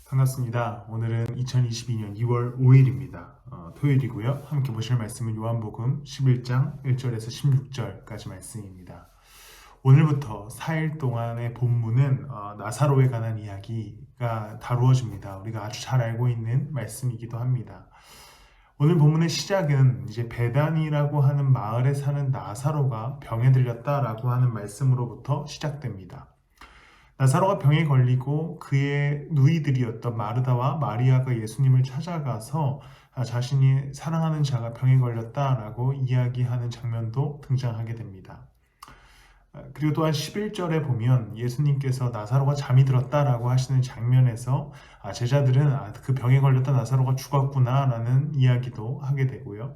반갑습니다. 오늘은 2022년 2월 5일입니다. 토요일이고요. 함께 보실 말씀은 요한복음 11장 1절에서 16절까지 말씀입니다. 오늘부터 4일 동안의 본문은 나사로에 관한 이야기가 다루어집니다. 우리가 아주 잘 알고 있는 말씀이기도 합니다. 오늘 본문의 시작은 이제 베단이라고 하는 마을에 사는 나사로가 병에 들렸다라고 하는 말씀으로부터 시작됩니다. 나사로가 병에 걸리고 그의 누이들이었던 마르다와 마리아가 예수님을 찾아가서 자신이 사랑하는 자가 병에 걸렸다라고 이야기하는 장면도 등장하게 됩니다. 그리고 또한 11절에 보면 예수님께서 나사로가 잠이 들었다라고 하시는 장면에서 제자들은 그 병에 걸렸던 나사로가 죽었구나 라는 이야기도 하게 되고요.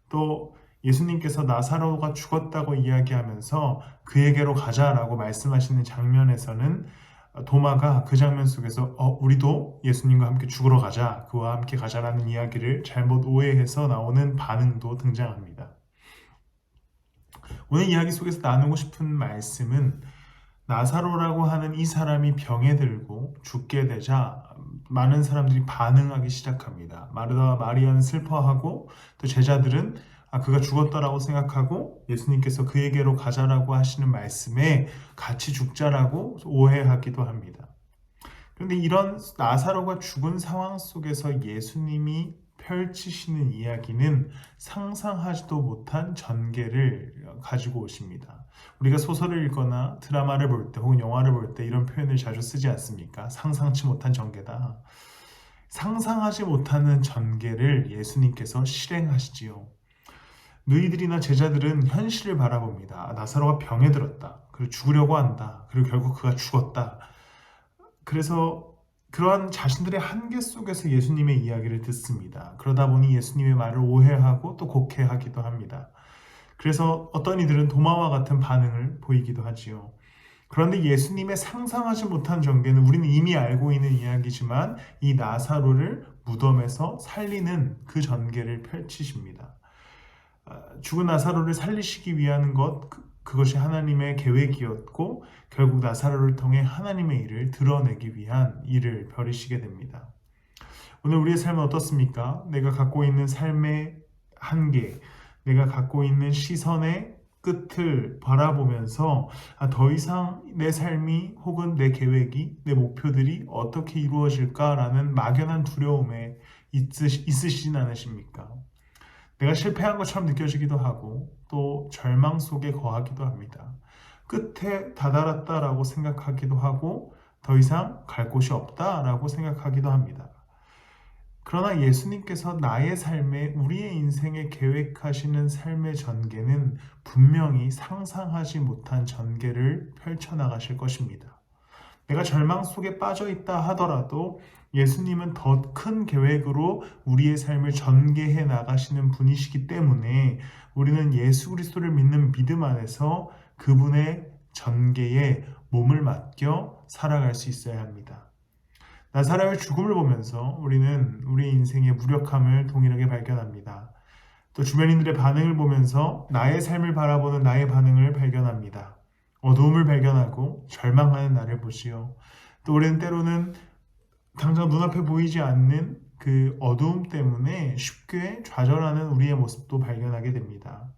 또 예수님께서 나사로가 죽었다고 이야기하면서 그에게로 가자라고 말씀하시는 장면에서는 도마가 그 장면 속에서 우리도 예수님과 함께 죽으러 가자, 그와 함께 가자라는 이야기를 잘못 오해해서 나오는 반응도 등장합니다. 오늘 이야기 속에서 나누고 싶은 말씀은 나사로라고 하는 이 사람이 병에 들고 죽게 되자 많은 사람들이 반응하기 시작합니다. 마르다와 마리아는 슬퍼하고 또 제자들은 그가 죽었다라고 생각하고 예수님께서 그에게로 가자라고 하시는 말씀에 같이 죽자라고 오해하기도 합니다. 그런데 이런 나사로가 죽은 상황 속에서 예수님이 펼치시는 이야기는 상상하지도 못한 전개를 가지고 오십니다. 우리가 소설을 읽거나 드라마를 볼 때 혹은 영화를 볼 때 이런 표현을 자주 쓰지 않습니까? 상상치 못한 전개다. 상상하지 못하는 전개를 예수님께서 실행하시지요. 너희들이나 제자들은 현실을 바라봅니다. 나사로가 병에 들었다. 그리고 죽으려고 한다. 그리고 결국 그가 죽었다. 그래서 그러한 자신들의 한계 속에서 예수님의 이야기를 듣습니다. 그러다 보니 예수님의 말을 오해하고 또 곡해하기도 합니다. 그래서 어떤 이들은 도마와 같은 반응을 보이기도 하지요. 그런데 예수님의 상상하지 못한 전개는 우리는 이미 알고 있는 이야기지만 이 나사로를 무덤에서 살리는 그 전개를 펼치십니다. 죽은 나사로를 살리시기 위한 그것이 하나님의 계획이었고 결국 나사로를 통해 하나님의 일을 드러내기 위한 일을 벌이시게 됩니다. 오늘 우리의 삶은 어떻습니까? 내가 갖고 있는 삶의 한계, 내가 갖고 있는 시선의 끝을 바라보면서 더 이상 내 삶이 혹은 내 계획이, 내 목표들이 어떻게 이루어질까라는 막연한 두려움에 있으시진 않으십니까? 내가 실패한 것처럼 느껴지기도 하고 또 절망 속에 거하기도 합니다. 끝에 다다랐다라고 생각하기도 하고 더 이상 갈 곳이 없다라고 생각하기도 합니다. 그러나 예수님께서 나의 삶에 우리의 인생에 계획하시는 삶의 전개는 분명히 상상하지 못한 전개를 펼쳐나가실 것입니다. 내가 절망 속에 빠져 있다 하더라도 예수님은 더 큰 계획으로 우리의 삶을 전개해 나가시는 분이시기 때문에 우리는 예수 그리스도를 믿는 믿음 안에서 그분의 전개에 몸을 맡겨 살아갈 수 있어야 합니다. 나사로의 죽음을 보면서 우리는 우리의 인생의 무력함을 동일하게 발견합니다. 또 주변인들의 반응을 보면서 나의 삶을 바라보는 나의 반응을 발견합니다. 어두움을 발견하고 절망하는 나를 보시오. 또 우리는 때로는 당장 눈앞에 보이지 않는 그 어두움 때문에 쉽게 좌절하는 우리의 모습도 발견하게 됩니다.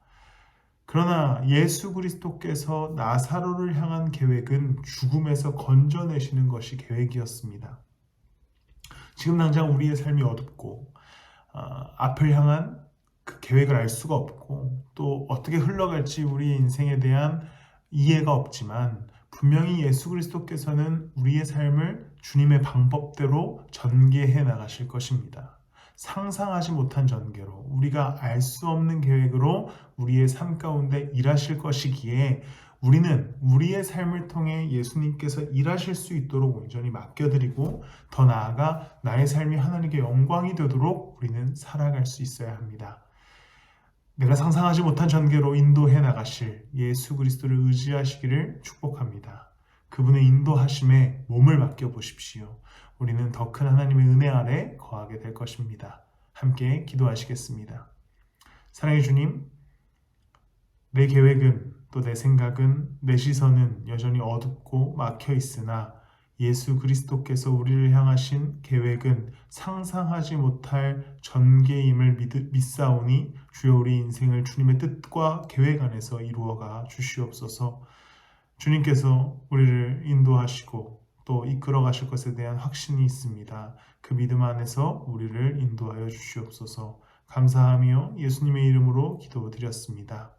그러나 예수 그리스도께서 나사로를 향한 계획은 죽음에서 건져내시는 것이 계획이었습니다. 지금 당장 우리의 삶이 어둡고 앞을 향한 그 계획을 알 수가 없고 또 어떻게 흘러갈지 우리의 인생에 대한 이해가 없지만 분명히 예수 그리스도께서는 우리의 삶을 주님의 방법대로 전개해 나가실 것입니다. 상상하지 못한 전개로 우리가 알 수 없는 계획으로 우리의 삶 가운데 일하실 것이기에 우리는 우리의 삶을 통해 예수님께서 일하실 수 있도록 온전히 맡겨드리고 더 나아가 나의 삶이 하나님께 영광이 되도록 우리는 살아갈 수 있어야 합니다. 내가 상상하지 못한 전개로 인도해 나가실 예수 그리스도를 의지하시기를 축복합니다. 그분의 인도하심에 몸을 맡겨보십시오. 우리는 더 큰 하나님의 은혜 아래 거하게 될 것입니다. 함께 기도하시겠습니다. 사랑의 주님, 내 계획은 또 내 생각은 내 시선은 여전히 어둡고 막혀 있으나 예수 그리스도께서 우리를 향하신 계획은 상상하지 못할 전개임을 믿사오니 주여 우리 인생을 주님의 뜻과 계획 안에서 이루어가 주시옵소서. 주님께서 우리를 인도하시고 또 이끌어 가실 것에 대한 확신이 있습니다. 그 믿음 안에서 우리를 인도하여 주시옵소서. 감사하며 예수님의 이름으로 기도드렸습니다.